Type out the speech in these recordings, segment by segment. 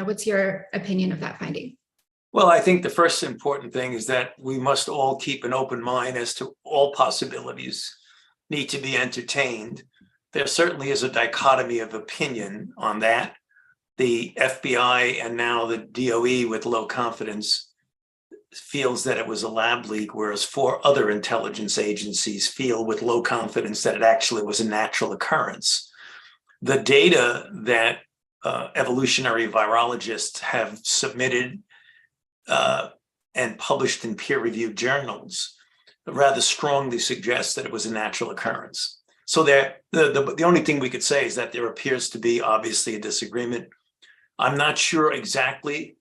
what's your opinion of that finding? Well, I think the first important thing is that we must all keep an open mind as to all possibilities need to be entertained. There certainly is a dichotomy of opinion on that. The FBI and now the DOE with low confidence feels that it was a lab leak, whereas 4 other intelligence agencies feel with low confidence that it actually was a natural occurrence. The data that evolutionary virologists have submitted and published in peer-reviewed journals rather strongly suggests that it was a natural occurrence. So the only thing we could say is that there appears to be obviously a disagreement. I'm not sure exactly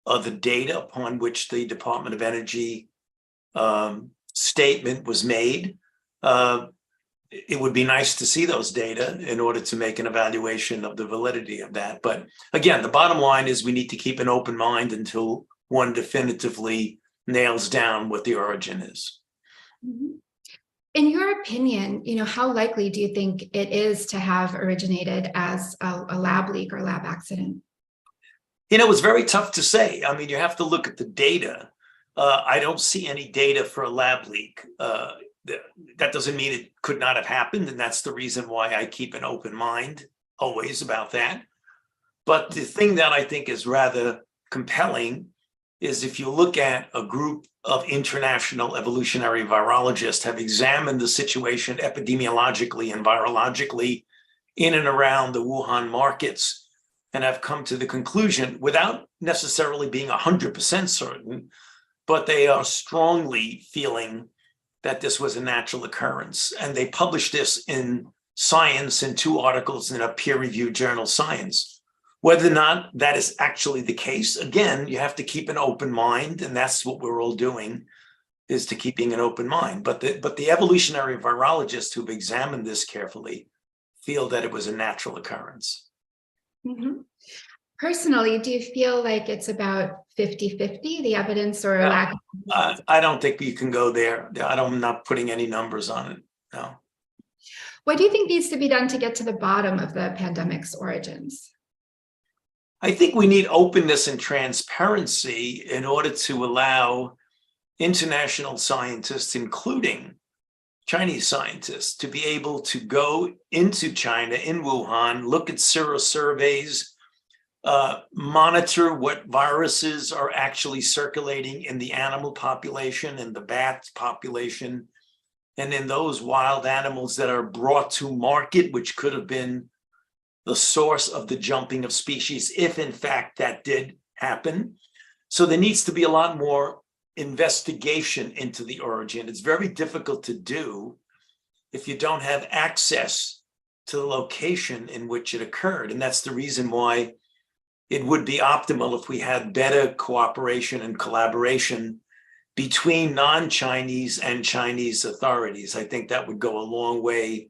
of the data upon which the Department of Energy statement was made. It would be nice to see those data in order to make an evaluation of the validity of that. But again, the bottom line is we need to keep an open mind until one definitively nails down what the origin is. Mm-hmm. In your opinion, how likely do you think it is to have originated as a lab leak or lab accident? It's very tough to say. I mean, you have to look at the data. I don't see any data for a lab leak. That doesn't mean it could not have happened, and that's the reason why I keep an open mind always about that. But the thing that I think is rather compelling is if you look at a group of international evolutionary virologists have examined the situation epidemiologically and virologically in and around the Wuhan markets and have come to the conclusion, without necessarily being 100% certain, but they are strongly feeling that this was a natural occurrence. And they published this in Science in 2 articles in a peer-reviewed journal, Science. Whether or not that is actually the case, again, you have to keep an open mind, and that's what we're all doing, is to keeping an open mind. But the evolutionary virologists who've examined this carefully feel that it was a natural occurrence. Mm-hmm. Personally, do you feel like it's about 50-50, the evidence or lack of? I don't think you can go there. I'm not putting any numbers on it, no. What do you think needs to be done to get to the bottom of the pandemic's origins? I think we need openness and transparency in order to allow international scientists, including Chinese scientists, to be able to go into China, in Wuhan, look at serosurveys, monitor what viruses are actually circulating in the animal population, in the bat population, and in those wild animals that are brought to market, which could have been the source of the jumping of species, if in fact that did happen. So there needs to be a lot more investigation into the origin. It's very difficult to do if you don't have access to the location in which it occurred. And that's the reason why it would be optimal if we had better cooperation and collaboration between non-Chinese and Chinese authorities. I think that would go a long way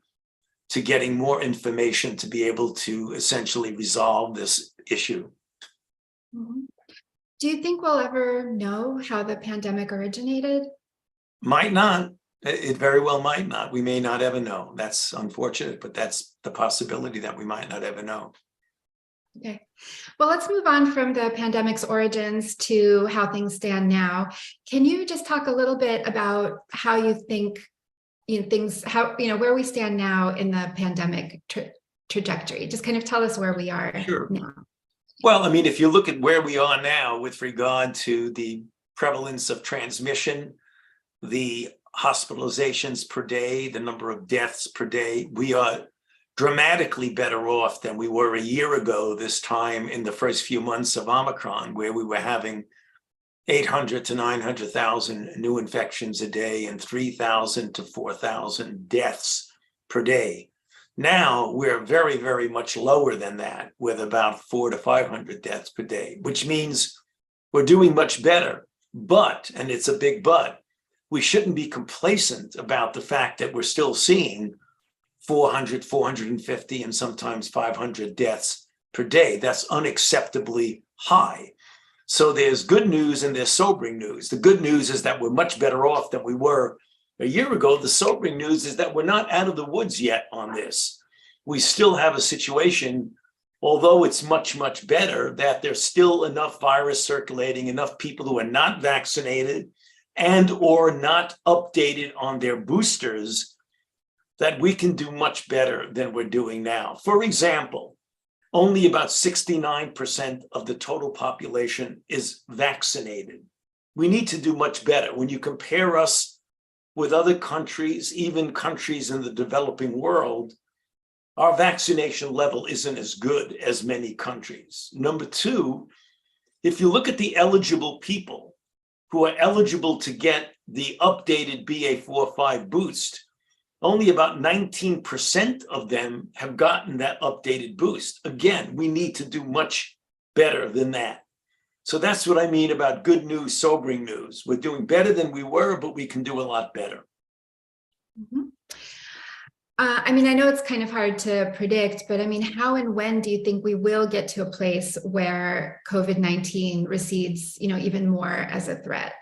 to getting more information to be able to essentially resolve this issue. Mm-hmm. Do you think we'll ever know how the pandemic originated? Might not. It very well might not. We may not ever know. That's unfortunate, but that's the possibility that we might not ever know. Okay. Well, let's move on from the pandemic's origins to how things stand now. Can you just talk a little bit about how you think where we stand now in the pandemic trajectory? Just kind of tell us where we are Sure. now. Well, I mean, if you look at where we are now with regard to the prevalence of transmission, the hospitalizations per day, the number of deaths per day, we are dramatically better off than we were a year ago this time in the first few months of Omicron, where we were having 800 to 900,000 new infections a day and 3,000 to 4,000 deaths per day. Now we're very, very much lower than that, with about 400 to 500 deaths per day, which means we're doing much better. But, and it's a big but, we shouldn't be complacent about the fact that we're still seeing 400, 450, and sometimes 500 deaths per day. That's unacceptably high. So there's good news and there's sobering news. The good news is that we're much better off than we were a year ago. The sobering news is that we're not out of the woods yet on this. We still have a situation although it's much, much better, that there's still enough virus circulating, enough people who are not vaccinated and or not updated on their boosters, that we can do much better than we're doing now. For example, only about 69% of the total population is vaccinated. We need to do much better. When you compare us with other countries, even countries in the developing world, our vaccination level isn't as good as many countries. Number two, if you look at the eligible people who are eligible to get the updated BA.4/5 boost, only about 19% of them have gotten that updated boost. Again, we need to do much better than that. So that's what I mean about good news, sobering news. We're doing better than we were, but we can do a lot better. Mhm. I mean, I know it's kind of hard to predict, but I mean, how and when do you think we will get to a place where COVID-19 recedes, even more as a threat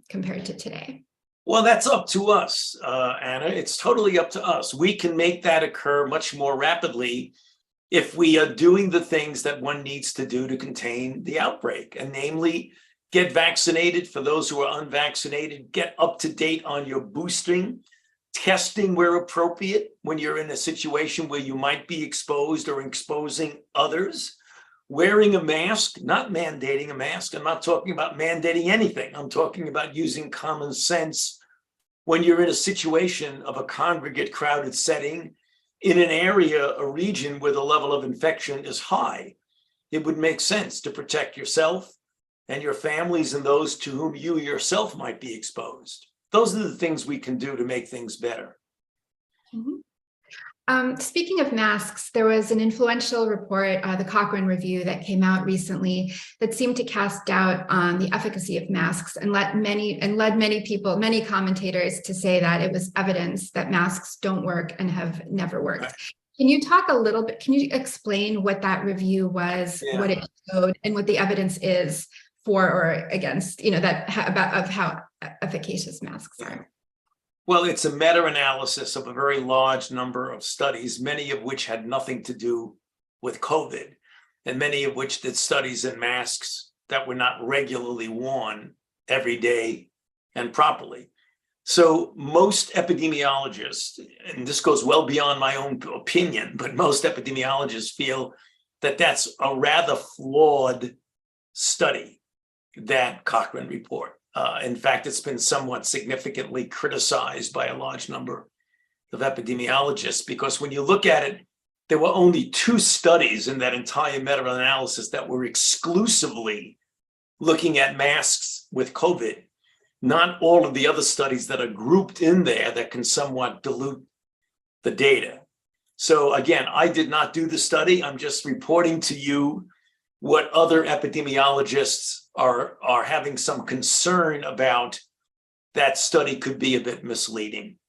compared to today? Well, that's up to us, Anna. It's totally up to us. We can make that occur much more rapidly if we are doing the things that one needs to do to contain the outbreak, and namely, get vaccinated for those who are unvaccinated, get up to date on your boosting, testing where appropriate when you're in a situation where you might be exposed or exposing others, wearing a mask, not mandating a mask. I'm not talking about mandating anything. I'm talking about using common sense when you're in a situation of a congregate, crowded setting in an area, a region where the level of infection is high. It would make sense to protect yourself and your families and those to whom you yourself might be exposed. Those are the things we can do to make things better. Mhm. Speaking of masks, there was an influential report, the Cochrane Review, that came out recently that seemed to cast doubt on the efficacy of masks and led many commentators to say that it was evidence that masks don't work and have never worked. Right. Can you talk a little bit? Can you explain what that review was, Yeah. what it showed, and what the evidence is for or against, of how efficacious masks are? Well, it's a meta-analysis of a very large number of studies, many of which had nothing to do with COVID, and many of which did studies in masks that were not regularly worn every day and properly. So most epidemiologists, and this goes well beyond my own opinion, but most epidemiologists feel that that's a rather flawed study, that Cochrane report. In fact, it's been somewhat significantly criticized by a large number of epidemiologists, because when you look at it, there were only 2 studies in that entire meta-analysis that were exclusively looking at masks with COVID, not all of the other studies that are grouped in there that can somewhat dilute the data. So again, I did not do the study. I'm just reporting to you what other epidemiologists are having some concern about. That study could be a bit misleading.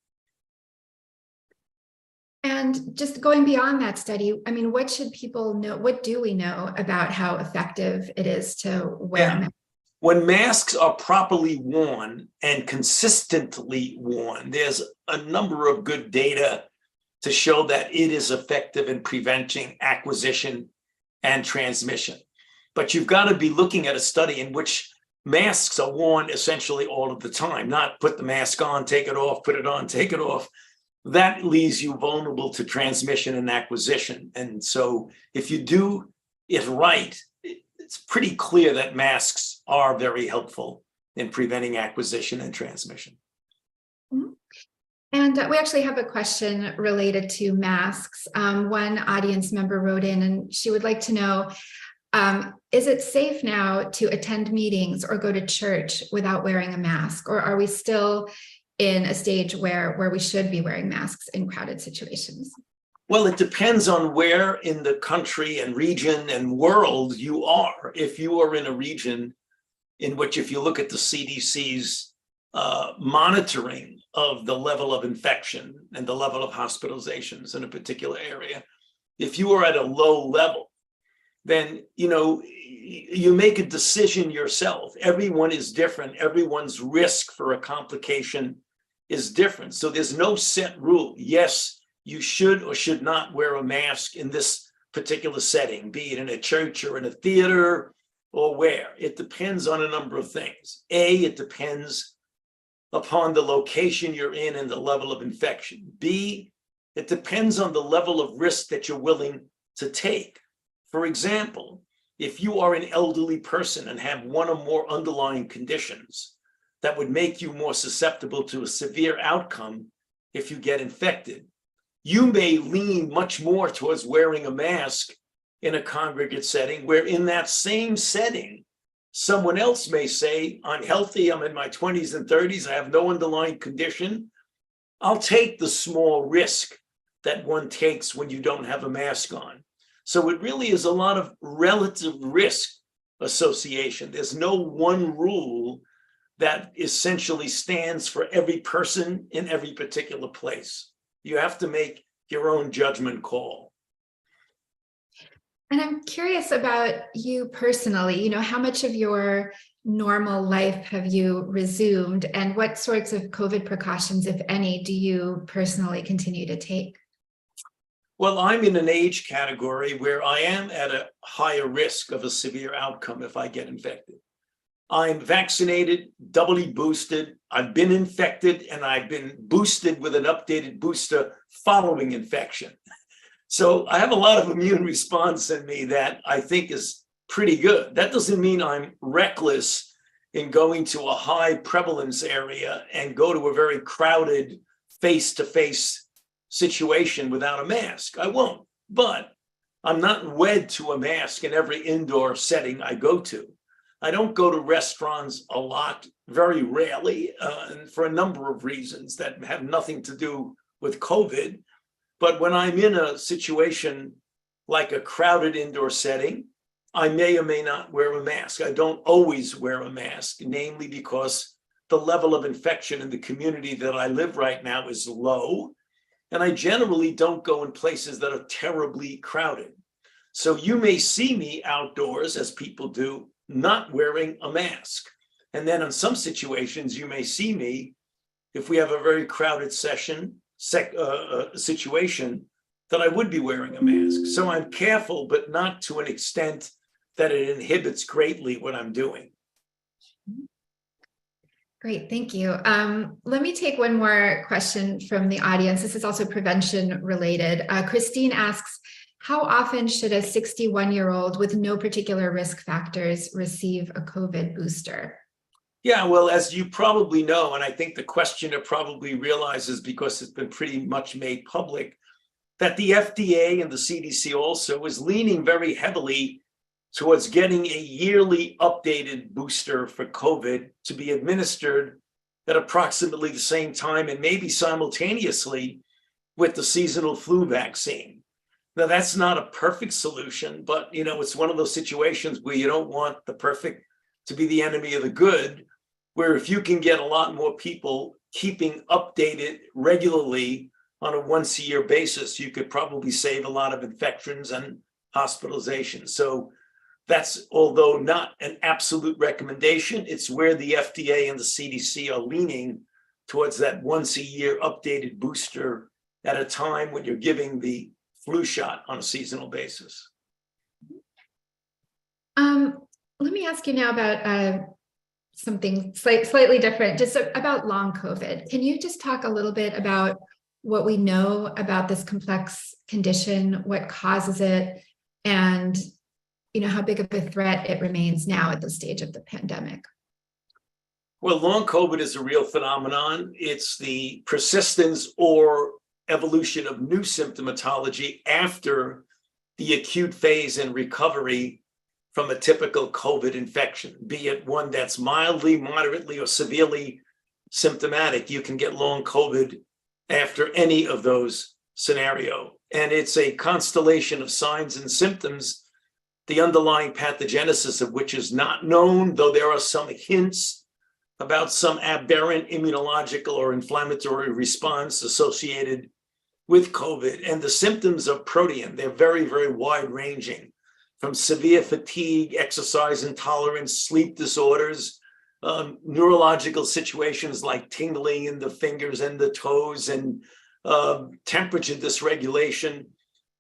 And just going beyond that study, I mean, what should people know? What do we know about how effective it is to wear masks? When masks are properly worn and consistently worn, there's a number of good data to show that it is effective in preventing acquisition and transmission. But you've got to be looking at a study in which masks are worn essentially all of the time, not put the mask on, take it off, put it on, take it off. That leaves you vulnerable to transmission and acquisition. And so if you do it right, it's pretty clear that masks are very helpful in preventing acquisition and transmission. Mhm. And we actually have a question related to masks. One audience member wrote in and she would like to know, is it safe now to attend meetings or go to church without wearing a mask? Or are we still in a stage where we should be wearing masks in crowded situations? Well, it depends on where in the country and region and world you are. If you are in a region in which, if you look at the CDC's monitoring of the level of infection and the level of hospitalizations in a particular area, if you are at a low level, then you make a decision yourself. Everyone is different. Everyone's risk for a complication is different. So there's no set rule. Yes, you should or should not wear a mask in this particular setting, be it in a church or in a theater or where. It depends on a number of things. It depends upon the location you're in and the level of infection. B, it depends on the level of risk that you're willing to take. For example, if you are an elderly person and have one or more underlying conditions that would make you more susceptible to a severe outcome if you get infected, you may lean much more towards wearing a mask in a congregate setting, where in that same setting, someone else may say, I'm healthy, I'm in my 20s and 30s, I have no underlying condition. I'll take the small risk that one takes when you don't have a mask on. So it really is a lot of relative risk association. There's no one rule that essentially stands for every person in every particular place. You have to make your own judgment call. And I'm curious about you personally, how much of your normal life have you resumed, and what sorts of COVID precautions, if any, do you personally continue to take? Well, I'm in an age category where I am at a higher risk of a severe outcome if I get infected. I'm vaccinated, doubly boosted. I've been infected, and I've been boosted with an updated booster following infection. So I have a lot of immune response in me that I think is pretty good. That doesn't mean I'm reckless in going to a high prevalence area and go to a very crowded face-to-face situation without a mask. I won't, but I'm not wed to a mask in every indoor setting I go to. I don't go to restaurants a lot, very rarely, and for a number of reasons that have nothing to do with COVID. But when I'm in a situation like a crowded indoor setting, I may or may not wear a mask. I don't always wear a mask, namely because the level of infection in the community that I live right now is low. And I generally don't go in places that are terribly crowded. So you may see me outdoors, as people do, not wearing a mask. And then in some situations, you may see me, if we have a very crowded situation, that I would be wearing a mask. So I'm careful, but not to an extent that it inhibits greatly what I'm doing. Great, thank you. Let me take one more question from the audience. This is also prevention related. Christine asks, how often should a 61-year-old with no particular risk factors receive a COVID booster? Yeah, well, as you probably know, and I think the questioner probably realizes because it's been pretty much made public, that the FDA and the CDC also is leaning very heavily towards getting a yearly updated booster for COVID to be administered at approximately the same time and maybe simultaneously with the seasonal flu vaccine. Now, that's not a perfect solution, but it's one of those situations where you don't want the perfect to be the enemy of the good, where if you can get a lot more people keeping updated regularly on a once-a-year basis, you could probably save a lot of infections and hospitalizations. So that's, although not an absolute recommendation, it's where the FDA and the CDC are leaning towards that once-a-year updated booster at a time when you're giving the flu shot on a seasonal basis. Let me ask you now about something slightly different, just about long COVID. Can you just talk a little bit about what we know about this complex condition, what causes it, and how big of a threat it remains now at this stage of the pandemic? Well, long COVID is a real phenomenon. It's the persistence or evolution of new symptomatology after the acute phase and recovery from a typical COVID infection, be it one that's mildly, moderately, or severely symptomatic. You can get long COVID after any of those scenarios. And it's a constellation of signs and symptoms, the underlying pathogenesis of which is not known, though there are some hints about some aberrant immunological or inflammatory response associated with COVID. And the symptoms are protean. They're very, very wide ranging, from severe fatigue, exercise intolerance, sleep disorders, neurological situations like tingling in the fingers and the toes, and temperature dysregulation,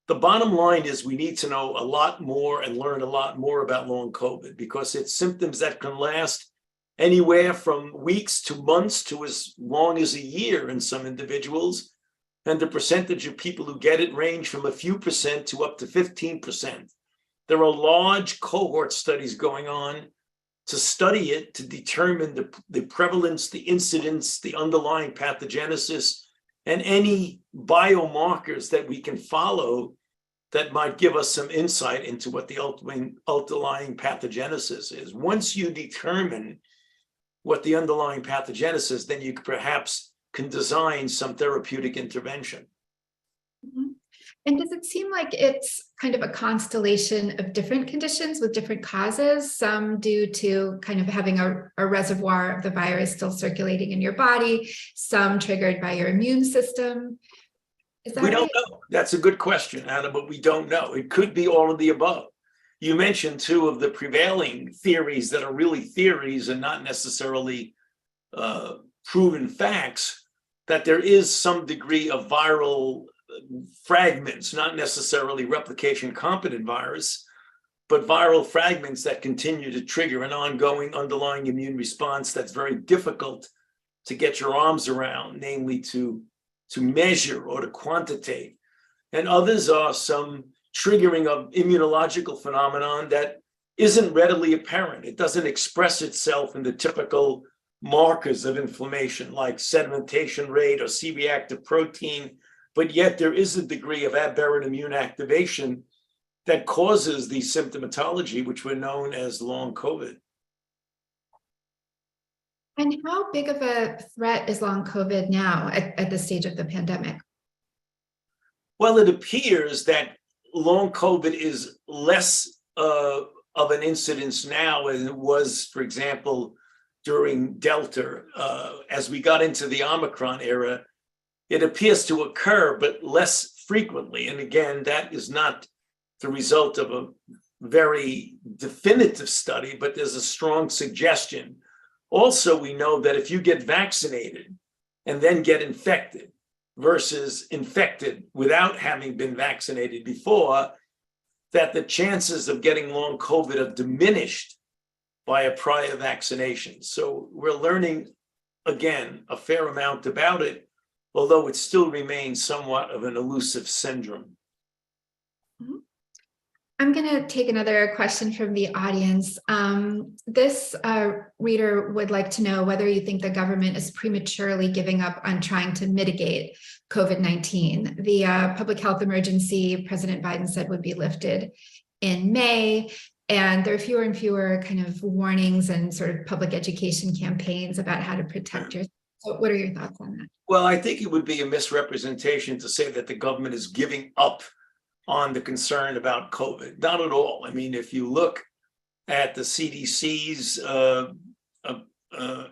the bottom line is we need to know a lot more and learn a lot more about long COVID, because it's symptoms that can last anywhere from weeks to months to as long as a year in some individuals. And the percentage of people who get it range from a few percent to up to 15%. There are large cohort studies going on to study it, to determine the prevalence, the incidence, the underlying pathogenesis, and any biomarkers that we can follow that might give us some insight into what the underlying pathogenesis is. Once you determine what the underlying pathogenesis is, then you perhaps can design some therapeutic intervention. Mhm. And does it seem like it's kind of a constellation of different conditions with different causes, some due to kind of having a reservoir of the virus still circulating in your body, some triggered by your immune system? Is that We right? don't know. That's a good question, Anna, but we don't know. It could be all of the above. You mentioned two of the prevailing theories that are really theories and not necessarily proven facts, that there is some degree of viral fragments, not necessarily replication competent virus, but viral fragments that continue to trigger an ongoing underlying immune response that's very difficult to get your arms around, namely to measure or to quantitate. And others are some triggering of immunological phenomenon that isn't readily apparent. It doesn't express itself in the typical markers of inflammation like sedimentation rate or C-reactive protein, but yet there is a degree of aberrant immune activation that causes the symptomatology, which we're known as long COVID. And how big of a threat is long COVID now at this stage of the pandemic? Well, it appears that long COVID is less of an incidence now than it was, for example, during Delta. As we got into the Omicron era, it appears to occur, but less frequently. And again, that is not the result of a very definitive study, but there's a strong suggestion. Also, we know that if you get vaccinated and then get infected versus infected without having been vaccinated before, that the chances of getting long COVID are diminished by a prior vaccination. So we're learning, again, a fair amount about it, although it still remains somewhat of an elusive syndrome. Mhm. I'm going to take another question from the audience. This reader would like to know whether you think the government is prematurely giving up on trying to mitigate COVID-19. The public health emergency President Biden said would be lifted in May, and there are fewer and fewer kind of warnings and sort of public education campaigns about how to protect yourself. So what are your thoughts on that? Well, I think it would be a misrepresentation to say that the government is giving up on the concern about COVID. Not at all. I mean, if you look at the CDC's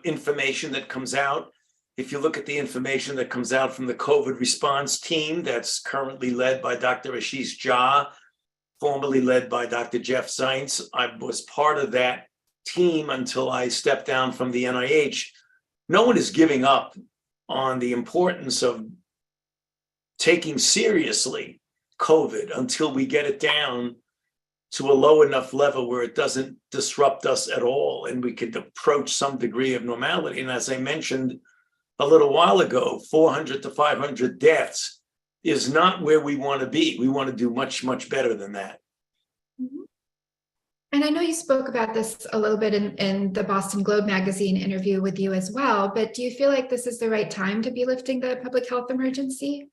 information that comes out, if you look at the information that comes out from the COVID response team that's currently led by Dr. Ashish Jha, formerly led by Dr. Jeff Zients, I was part of that team until I stepped down from the NIH. No one is giving up on the importance of taking seriously COVID until we get it down to a low enough level where it doesn't disrupt us at all and we could approach some degree of normality. And as I mentioned a little while ago, 400 to 500 deaths is not where we want to be. We want to do much, much better than that. Mhm. And I know you spoke about this a little bit in the Boston Globe magazine interview with you as well, but do you feel like this is the right time to be lifting the public health emergency?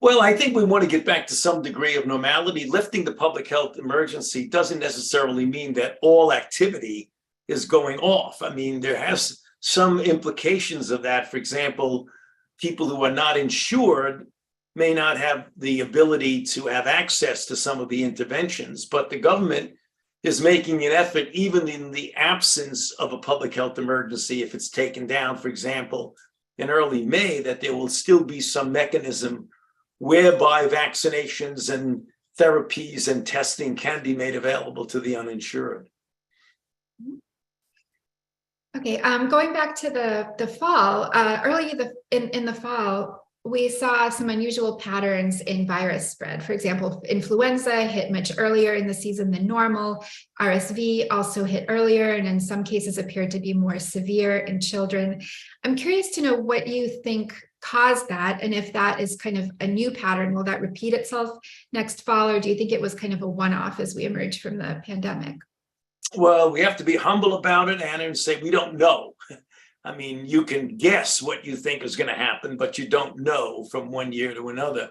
Well, I think we want to get back to some degree of normality. Lifting the public health emergency doesn't necessarily mean that all activity is going off. I mean, there has some implications of that. For example, people who are not insured may not have the ability to have access to some of the interventions, but the government is making an effort, even in the absence of a public health emergency, if it's taken down, for example, in early May, that there will still be some mechanism whereby vaccinations and therapies and testing can be made available to the uninsured. Okay, going back to the fall, early in the fall, we saw some unusual patterns in virus spread. For example, influenza hit much earlier in the season than normal. RSV also hit earlier and in some cases appeared to be more severe in children. I'm curious to know what you think caused that, and if that is kind of a new pattern. Will that repeat itself next fall, or do you think it was kind of a one-off as we emerge from the pandemic? Well, we have to be humble about it, Anna, and say we don't know. I mean, you can guess what you think is going to happen, but you don't know from one year to another.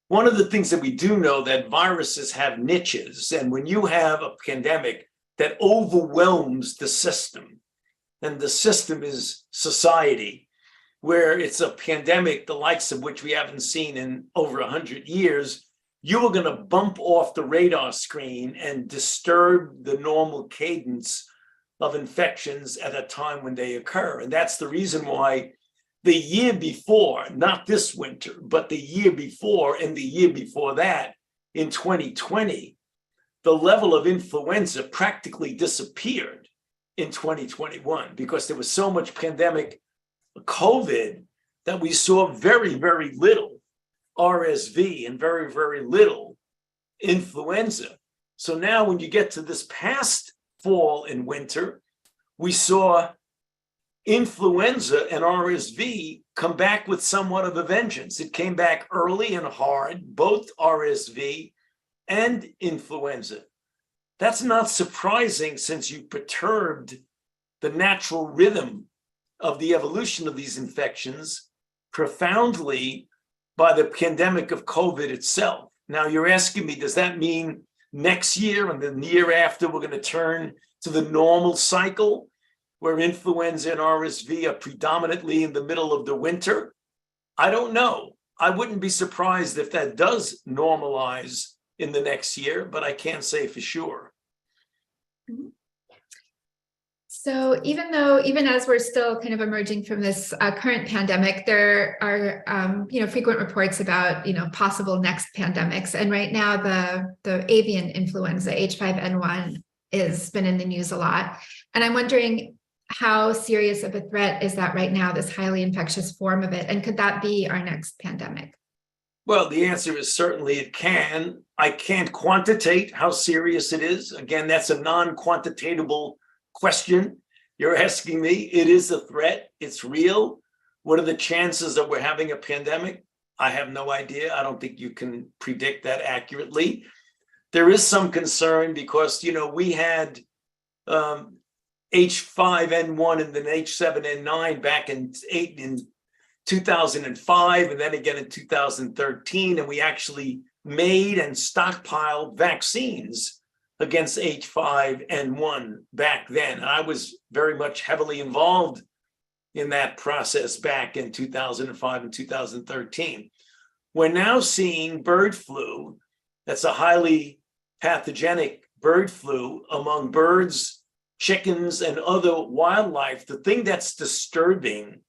One of the things that we do know that viruses have niches, and when you have a pandemic that overwhelms the system, and the system is society, where it's a pandemic the likes of which we haven't seen in over 100 years, you are going to bump off the radar screen and disturb the normal cadence of infections at a time when they occur. And that's the reason why the year before, not this winter, but the year before and the year before that, in 2020, the level of influenza practically disappeared in 2021 because there was so much pandemic COVID that we saw very, very little RSV and very, very little influenza. So now when you get to this past fall and winter, we saw influenza and RSV come back with somewhat of a vengeance. It came back early and hard, both RSV and influenza. That's not surprising since you perturbed the natural rhythm of the evolution of these infections profoundly by the pandemic of COVID itself. Now you're asking me, does that mean next year and the year after we're going to turn to the normal cycle where influenza and RSV are predominantly in the middle of the winter? I don't know. I wouldn't be surprised if that does normalize in the next year, but I can't say for sure. So even as we're still kind of emerging from this current pandemic, there are frequent reports about possible next pandemics. And right now, the avian influenza H5N1 has been in the news a lot. And I'm wondering, how serious of a threat is that right now, this highly infectious form of it? And could that be our next pandemic? Well, the answer is certainly it can. I can't quantitate how serious it is. Again, that's a non-quantitatable question you're asking me. It is a threat. It's real. What are the chances that we're having a pandemic? I have no idea. I don't think you can predict that accurately. There is some concern because, we had H5N1 and then H7N9 back in 2005 and then again in 2013, and we actually made and stockpiled vaccines against H5N1 back then. And I was very much heavily involved in that process back in 2005 and 2013. We're now seeing bird flu. That's a highly pathogenic bird flu among birds, chickens, and other wildlife. The thing that's disturbing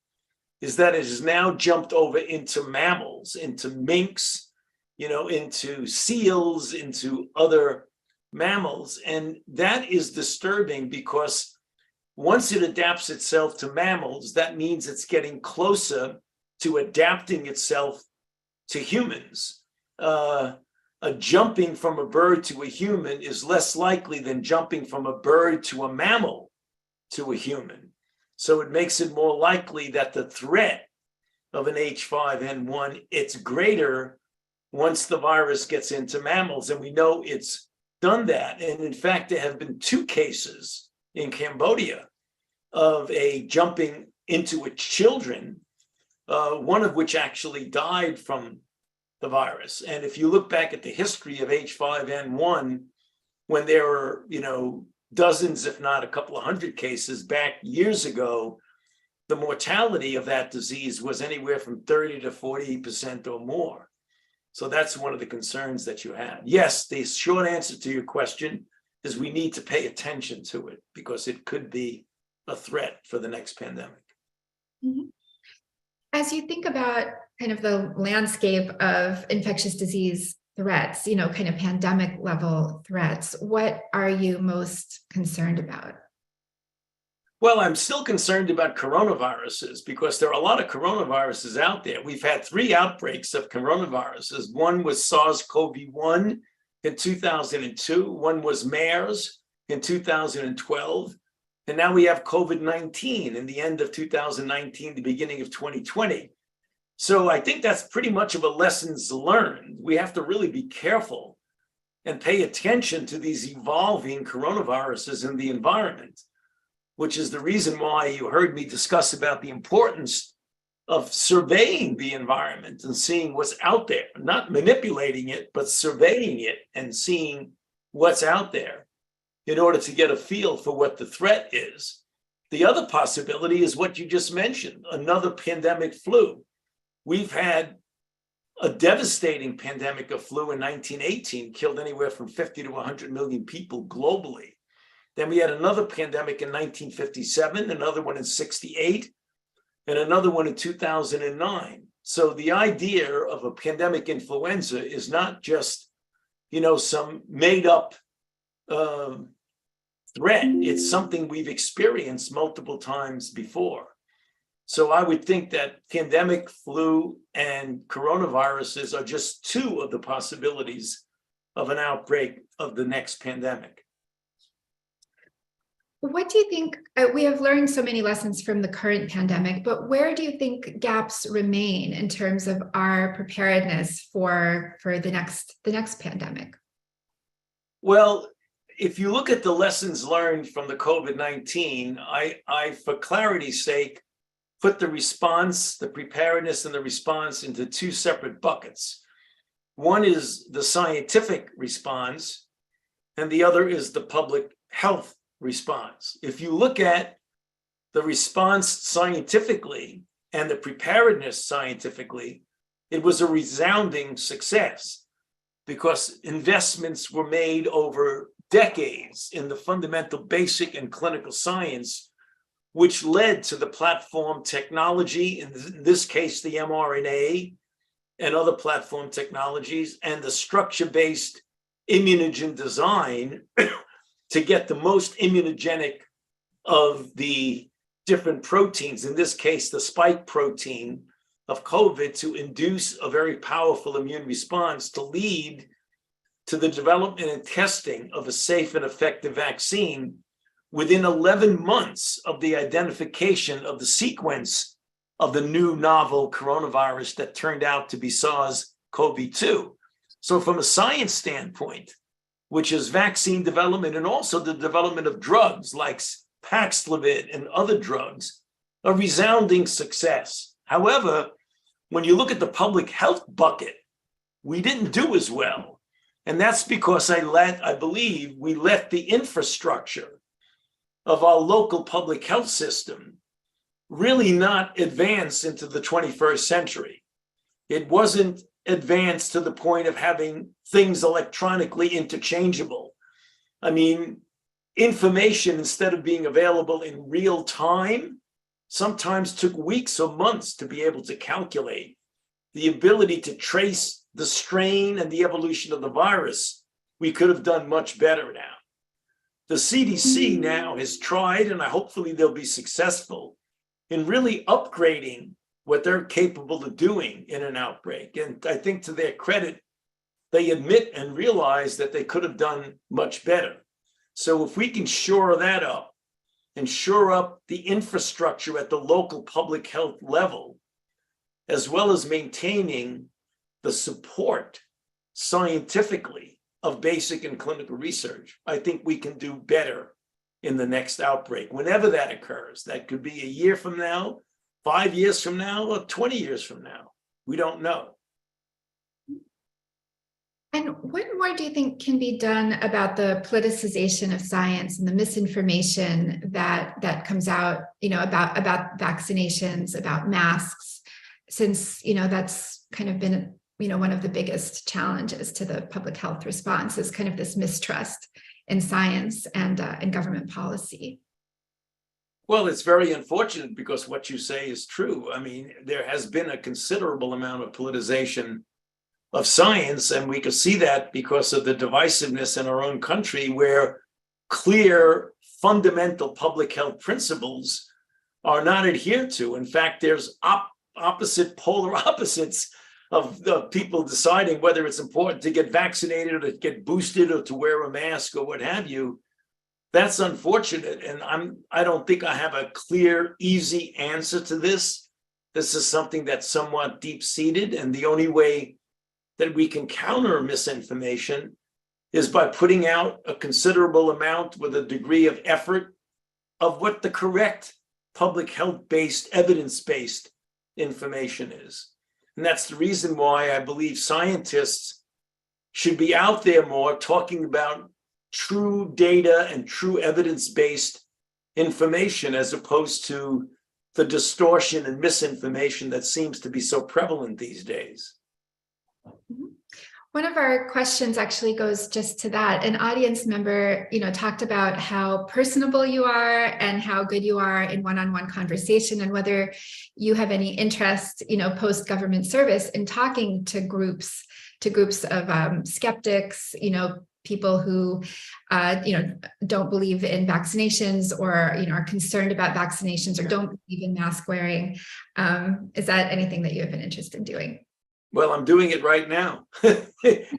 is that it has now jumped over into mammals, into minks, into seals, into other mammals. And that is disturbing because once it adapts itself to mammals, that means it's getting closer to adapting itself to humans. A jumping from a bird to a human is less likely than jumping from a bird to a mammal to a human. So it makes it more likely that the threat of an H5N1, it's greater once the virus gets into mammals. And we know it's done that. And in fact, there have been 2 cases in Cambodia of a jumping into a children, one of which actually died from the virus. And if you look back at the history of H5N1, when there were, dozens, if not a couple of hundred cases back years ago, the mortality of that disease was anywhere from 30 to 40% or more. So that's one of the concerns that you have. Yes, the short answer to your question is we need to pay attention to it because it could be a threat for the next pandemic. Mm-hmm. As you think about kind of the landscape of infectious disease threats, kind of pandemic level threats, what are you most concerned about? Well, I'm still concerned about coronaviruses because there are a lot of coronaviruses out there. We've had 3 outbreaks of coronaviruses. One was SARS-CoV-1 in 2002, one was MERS in 2012, and now we have COVID-19 in the end of 2019, the beginning of 2020. So I think that's pretty much of a lessons learned. We have to really be careful and pay attention to these evolving coronaviruses in the environment, which is the reason why you heard me discuss about the importance of surveying the environment and seeing what's out there, not manipulating it, but surveying it and seeing what's out there in order to get a feel for what the threat is. The other possibility is what you just mentioned, another pandemic flu. We've had a devastating pandemic of flu in 1918, killed anywhere from 50 to 100 million people globally. Then we had another pandemic in 1957, another one in 68, and another one in 2009. So the idea of a pandemic influenza is not just, some made up threat. It's something we've experienced multiple times before. So I would think that pandemic flu and coronaviruses are just 2 of the possibilities of an outbreak of the next pandemic. What do you think, we have learned so many lessons from the current pandemic, but where do you think gaps remain in terms of our preparedness for the next pandemic? Well, if you look at the lessons learned from the COVID-19, I, for clarity's sake, put the response, the preparedness and the response into 2 separate buckets. One is the scientific response, and the other is the public health response. If you look at the response scientifically and the preparedness scientifically, it was a resounding success because investments were made over decades in the fundamental basic and clinical science, which led to the platform technology, in this case, the mRNA and other platform technologies, and the structure-based immunogen design to get the most immunogenic of the different proteins, in this case, the spike protein of COVID, to induce a very powerful immune response to lead to the development and testing of a safe and effective vaccine within 11 months of the identification of the sequence of the new novel coronavirus that turned out to be SARS-CoV-2. So from a science standpoint, which is vaccine development and also the development of drugs like Paxlovid and other drugs, a resounding success. However, when you look at the public health bucket, we didn't do as well. And that's because I believe we let the infrastructure of our local public health system really not advance into the 21st century. It wasn't advanced to the point of having things electronically interchangeable. I mean, information, instead of being available in real time, sometimes took weeks or months to be able to calculate. The ability to trace the strain and the evolution of the virus, we could have done much better now. The CDC now has tried, and hopefully they'll be successful, in really upgrading what they're capable of doing in an outbreak. And I think to their credit, they admit and realize that they could have done much better. So if we can shore that up and shore up the infrastructure at the local public health level, as well as maintaining the support scientifically of basic and clinical research, I think we can do better in the next outbreak, whenever that occurs. That could be a year from now, 5 years from now, or 20 years from now. We don't know. And what more do you think can be done about the politicization of science and the misinformation that comes out, about vaccinations, about masks, since, that's kind of been, one of the biggest challenges to the public health response is kind of this mistrust in science and in government policy? Well, it's very unfortunate because what you say is true. I mean, there has been a considerable amount of politicization of science, and we can see that because of the divisiveness in our own country, where clear fundamental public health principles are not adhered to. In fact, there's polar opposites of the people deciding whether it's important to get vaccinated or to get boosted or to wear a mask or what have you. That's unfortunate. And I don't think I have a clear, easy answer to this. This is something that's somewhat deep-seated, and the only way that we can counter misinformation is by putting out a considerable amount with a degree of effort of what the correct public health-based, evidence-based information is. And that's the reason why I believe scientists should be out there more talking about true data and true evidence-based information, as opposed to the distortion and misinformation that seems to be so prevalent these days. One of our questions actually goes just to that. An audience member, talked about how personable you are and how good you are in one-on-one conversation, and whether you have any interest, post-government service in talking to groups of skeptics, people who, don't believe in vaccinations, or, are concerned about vaccinations, or don't believe in mask wearing. Is that anything that you have an interest in doing? Well, I'm doing it right now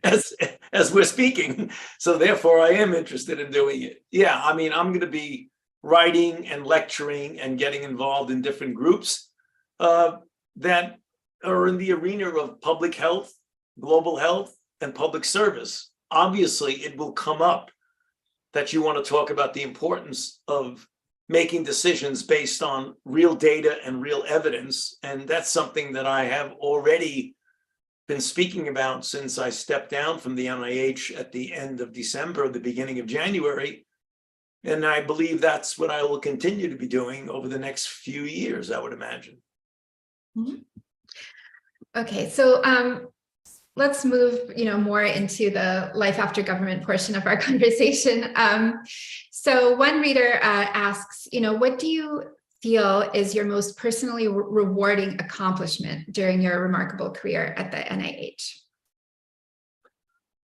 as we're speaking. So therefore, I am interested in doing it. Yeah, I'm going to be writing and lecturing and getting involved in different groups that are in the arena of public health, global health, and public service. Obviously, it will come up that you want to talk about the importance of making decisions based on real data and real evidence. And that's something that I have already been speaking about since I stepped down from the NIH at the end of December, the beginning of January. And I believe that's what I will continue to be doing over the next few years, I would imagine. Mm-hmm. Okay, so let's move, more into the life after government portion of our conversation. So one reader asks, what do you feel is your most personally rewarding accomplishment during your remarkable career at the NIH?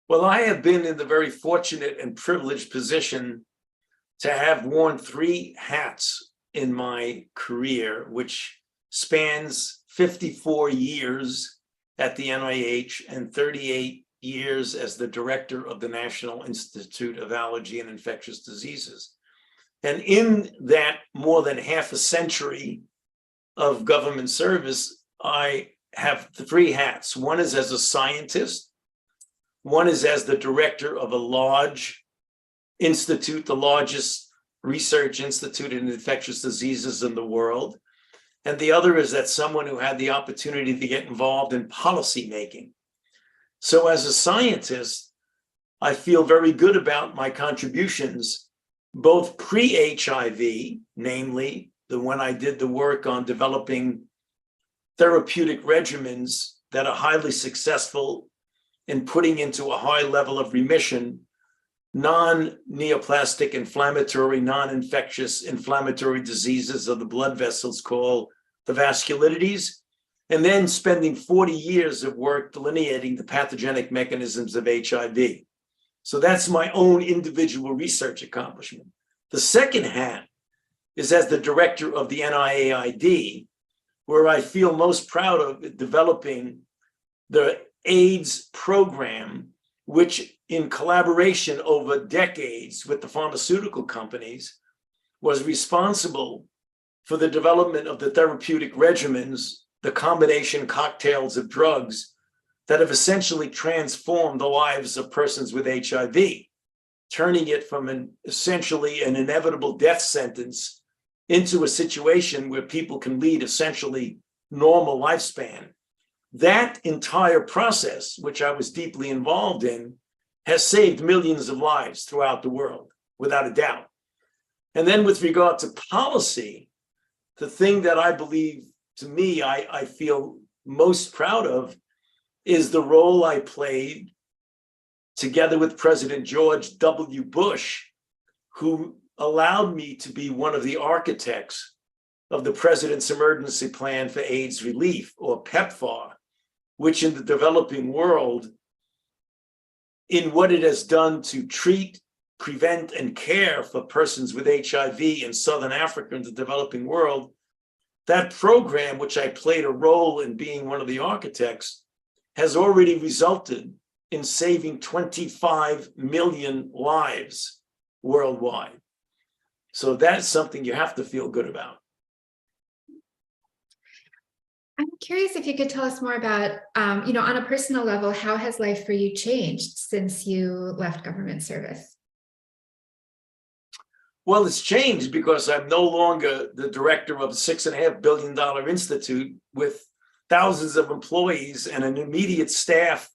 Well, I have been in the very fortunate and privileged position to have worn 3 hats in my career, which spans 54 years at the NIH and 38 years as the director of the National Institute of Allergy and Infectious Diseases. And in that more than half a century of government service, I have 3 hats. One is as a scientist. One is as the director of a large institute, the largest research institute in infectious diseases in the world. And the other is that someone who had the opportunity to get involved in policy making. So as a scientist, I feel very good about my contributions, both pre-HIV, namely when I did the work on developing therapeutic regimens that are highly successful in putting into a high level of remission non-neoplastic inflammatory, non-infectious inflammatory diseases of the blood vessels called the vasculitides, and then spending 40 years of work delineating the pathogenic mechanisms of HIV. So that's my own individual research accomplishment. The second hat is as the director of the NIAID, where I feel most proud of developing the AIDS program, which in collaboration over decades with the pharmaceutical companies was responsible for the development of the therapeutic regimens, the combination cocktails of drugs that have essentially transformed the lives of persons with HIV, turning it from essentially an inevitable death sentence into a situation where people can lead essentially normal lifespan. That entire process, which I was deeply involved in, has saved millions of lives throughout the world, without a doubt. And then with regard to policy, the thing that I believe, to me, I feel most proud of is the role I played together with President George W. Bush, who allowed me to be one of the architects of the President's Emergency Plan for AIDS Relief, or PEPFAR, which in the developing world, in what it has done to treat, prevent and care for persons with HIV in Southern Africa and the developing world, that program, which I played a role in being one of the architects, has already resulted in saving 25 million lives worldwide. So that's something you have to feel good about. I'm curious if you could tell us more about, on a personal level, how has life for you changed since you left government service? Well, it's changed because I'm no longer the director of a $6.5 billion institute with thousands of employees and an immediate staff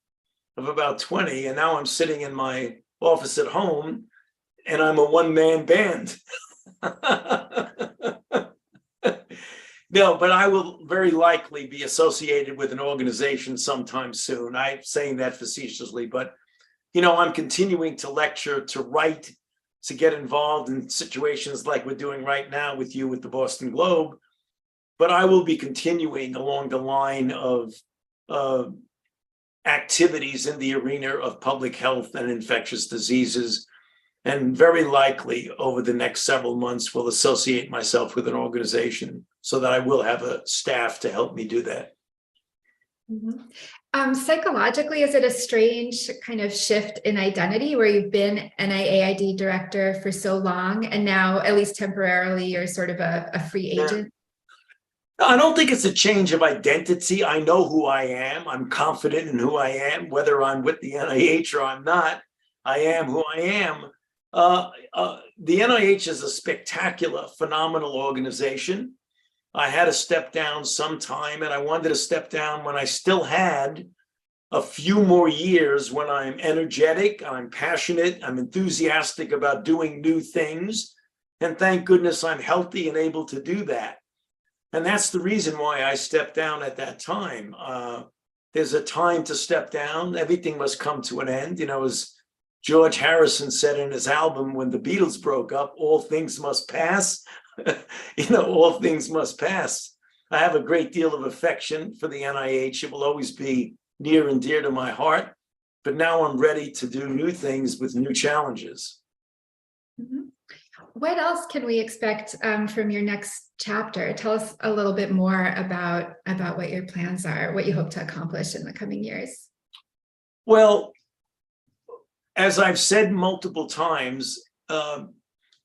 of about 20. And now I'm sitting in my office at home and I'm a one-man band. No, but I will very likely be associated with an organization sometime soon. I'm saying that facetiously, but I'm continuing to lecture, to write, to get involved in situations like we're doing right now with you with the Boston Globe. But I will be continuing along the line of activities in the arena of public health and infectious diseases. And very likely over the next several months, will associate myself with an organization so that I will have a staff to help me do that. Mm-hmm. Psychologically, is it a strange kind of shift in identity where you've been NIAID director for so long and now, at least temporarily, you're sort of a free agent? I don't think it's a change of identity. I know who I am. I'm confident in who I am, whether I'm with the NIH or I'm not. I am who I am. The NIH is a spectacular, phenomenal organization. I had to step down sometime, and I wanted to step down when I still had a few more years, when I'm energetic, I'm passionate, I'm enthusiastic about doing new things. And thank goodness I'm healthy and able to do that. And that's the reason why I stepped down at that time. There's a time to step down. Everything must come to an end. As George Harrison said in his album, when the Beatles broke up, all things must pass. All things must pass. I have a great deal of affection for the NIH. It will always be near and dear to my heart. But now I'm ready to do new things with new challenges. Mm-hmm. What else can we expect from your next chapter? Tell us a little bit more about what your plans are, what you hope to accomplish in the coming years. Well, as I've said multiple times,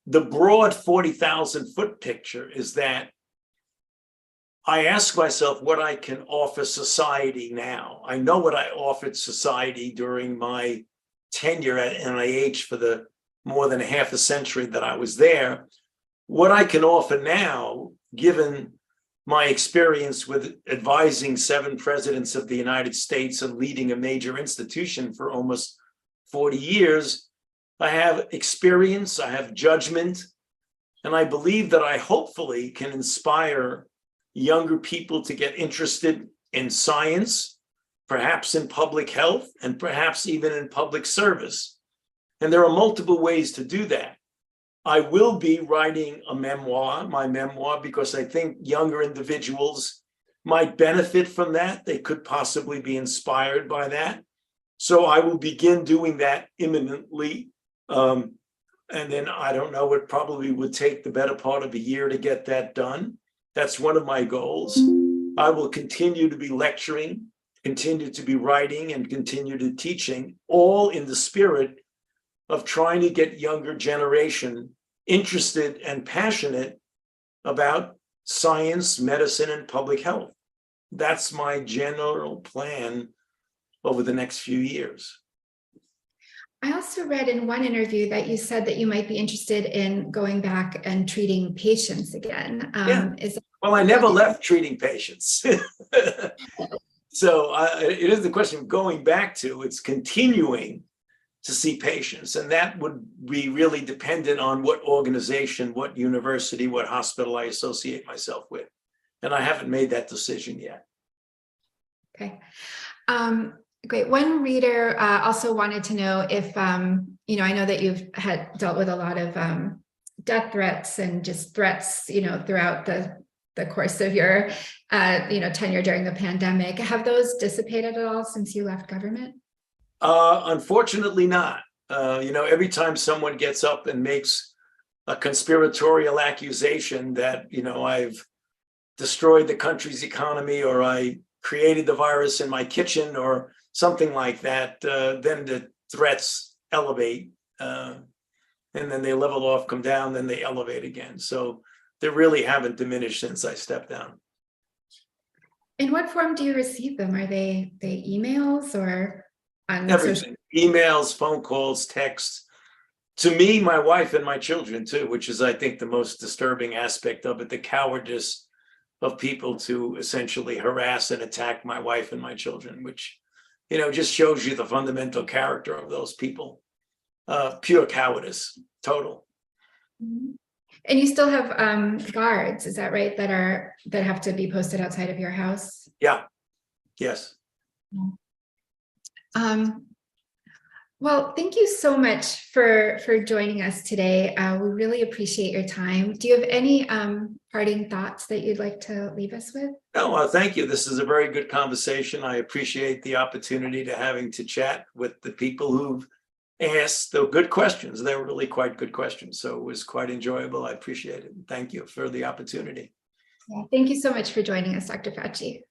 the broad 40,000 foot picture is that I ask myself what I can offer society now. I know what I offered society during my tenure at NIH for the more than half a century that I was there. What I can offer now, given my experience with advising 7 presidents of the United States and leading a major institution for almost 40 years, I have experience, I have judgment, and I believe that I hopefully can inspire younger people to get interested in science, perhaps in public health, and perhaps even in public service. And there are multiple ways to do that. I will be writing a memoir, my memoir, because I think younger individuals might benefit from that. They could possibly be inspired by that. So I will begin doing that imminently. And then I don't know, it probably would take the better part of a year to get that done. That's one of my goals. I will continue to be lecturing, continue to be writing, and continue to teaching, all in the spirit of trying to get younger generation interested and passionate about science, medicine, and public health. That's my general plan over the next few years. I also read in one interview that you said that you might be interested in going back and treating patients again. Well, I never left treating patients. So it is the question of going back to, it's continuing to see patients. And that would be really dependent on what organization, what university, what hospital I associate myself with. And I haven't made that decision yet. Okay. Great. One reader also wanted to know if, I know that you've had dealt with a lot of death threats and just threats, throughout the course of your, tenure during the pandemic. Have those dissipated at all since you left government? Unfortunately not. Every time someone gets up and makes a conspiratorial accusation that, I've destroyed the country's economy, or I created the virus in my kitchen, or something like that, then the threats elevate, and then they level off, come down, then they elevate again. So they really haven't diminished since I stepped down. In what form do you receive them? Are they emails or on social? Everything, emails, phone calls, texts. To me, my wife and my children too, which is, I think, the most disturbing aspect of it, the cowardice of people to essentially harass and attack my wife and my children, which, just shows you the fundamental character of those people. Pure cowardice, total. Mhm. And you still have guards, is that right? That have to be posted outside of your house? Yeah. Yes. Well, thank you so much for joining us today. We really appreciate your time. Do you have any parting thoughts that you'd like to leave us with? No, thank you. This is a very good conversation. I appreciate the opportunity to having to chat with the people who've asked the good questions. They were really quite good questions. So it was quite enjoyable. I appreciate it. Thank you for the opportunity. Yeah, thank you so much for joining us, Dr. Fauci.